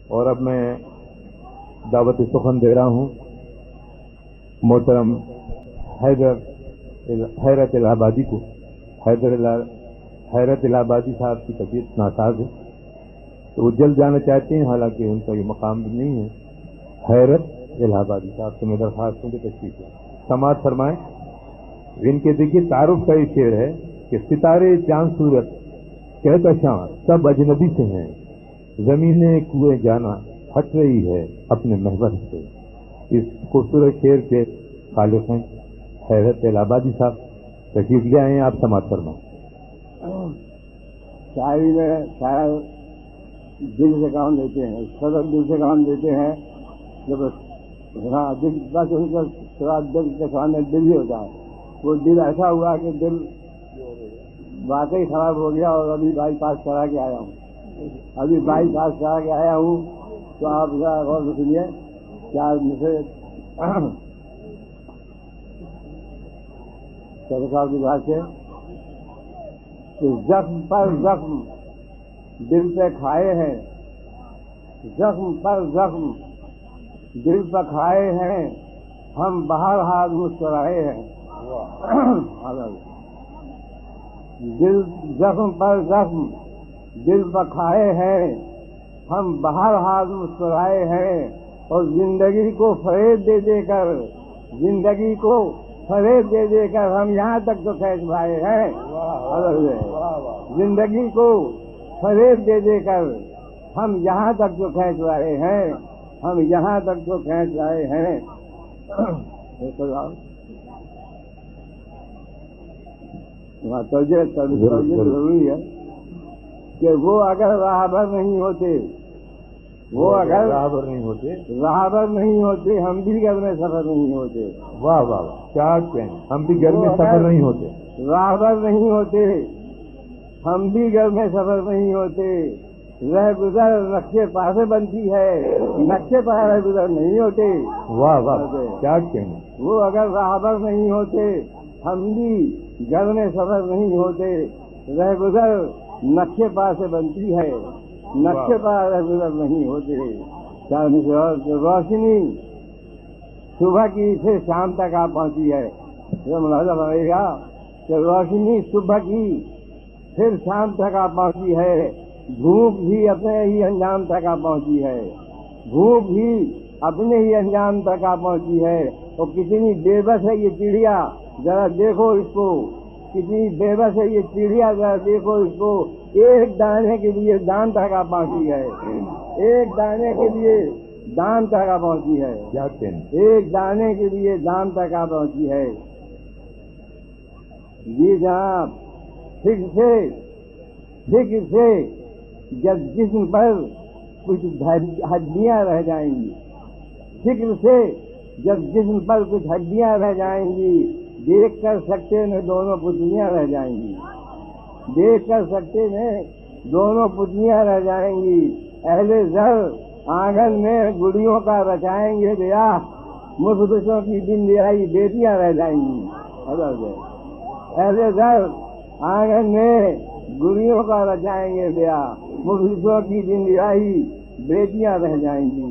اور اب میں دعوت سخن دے رہا ہوں محترم حیرت الہ آبادی کو. حیرت الہ آبادی صاحب کی طبیعت ناساز ہے تو وہ جلد جانا چاہتے ہیں، حالانکہ ان کا یہ مقام نہیں ہے. حیرت الہ آبادی صاحب سے میں درخواست ہوں کہ تشریف لیں، سماعت فرمائیں. ان کے دیکھیے تعارف کا یہ شعر ہے کہ ستارے چاند سورج کہکشاں سب اجنبی سے ہیں، زمینیں کوئے جانا ہٹ رہی ہے اپنے محور سے. اس خوبصورت شعر کے خالق ہیں حیرت الہ آبادی صاحب. تشریف لے آئے ہیں، آپ سماعت فرمائیں. شاعری میں شاعر دل سے کام لیتے ہیں، صدر دل سے کام لیتے ہیں. جب دل بس ان کا سواد دل کے سامنے دل ہی ہوتا ہے. وہ دل ایسا ہوا کہ دل واقعی خراب ہو گیا اور ابھی بائی پاس کرا کے آیا ہوں. تو آپ ذرا غور سے سنیے. کیا مجھے صاحب کی بات سے کہ زخم پر زخم دل پہ کھائے ہیں، زخم پر زخم دل پہ کھائے ہیں، ہم بہر حال مسکرائے ہیں. دل زخم پر زخم دل پہ کھائے ہیں، ہم بہر حال مسکرائے ہیں. اور زندگی کو فریب دے دے کر ہم یہاں تک تو کھینچ پائے ہیں. زندگی کو فریب دے دے کر ہم یہاں تک تو کھینچ رہے ہیں، ضروری ہے کہ وہ اگر راہبر نہیں ہوتے ہم بھی گھر میں سفر نہیں ہوتے. واہ واہ واہ، کیا کہیں، ہم بھی گھر میں سفر نہیں ہوتے. راہبر نہیں ہوتے ہم بھی گھر میں سفر نہیں ہوتے. رہ گزر نقشے پا سے بنتی ہے، نقشے پا رہ گزر نہیں ہوتے. واہ واہ، کیا کہیں. وہ اگر راہبر نہیں ہوتے ہم بھی گھر میں سفر نہیں ہوتے. رہ گزر نقشے پا سے بنتی ہے، نقشے پا رہ گزر نہیں ہوتے. روشنی صبح کی پھر شام تک آپ پہنچی ہے. ملاحظہ بنے گا کہ روشنی صبح کی پھر شام تک آپ پہنچی ہے. دھوپ بھی اپنے ہی انجام تک آپ پہنچی ہے. اور کتنی بے بس ہے یہ چڑیا، ذرا دیکھو اس کو. کتنی بے بس ہے یہ چڑیا، ذرا دیکھو اس کو. ایک دانے کے لیے دان تک آپ پہنچی ہے. ایک دانے کے لیے دان تک آپ پہنچی ہے. ایک دانے کے لیے دان تک آپ پہنچی ہے. جی جناب، فکر سے جب جسم پر کچھ ہڈیاں رہ جائیں گی، فکر سے جب جسم پر کچھ ہڈیاں رہ جائیں گی، دیکھ کر سکتے میں دونوں پتلیاں رہ جائیں گی. دیکھ کر سکتے میں دونوں پتلیاں رہ جائیں گی. اہل زر آنگن میں گڑیوں کا رچائیں گے بیاہ، مفلسوں کی دن دہائی بیٹیاں رہ جائیں گی. اہل زر آنگن میں گڑیوں کا رچائیں گے بیاہ، مفلسوں کی دن دہائی بیٹیاں رہ جائیں گی.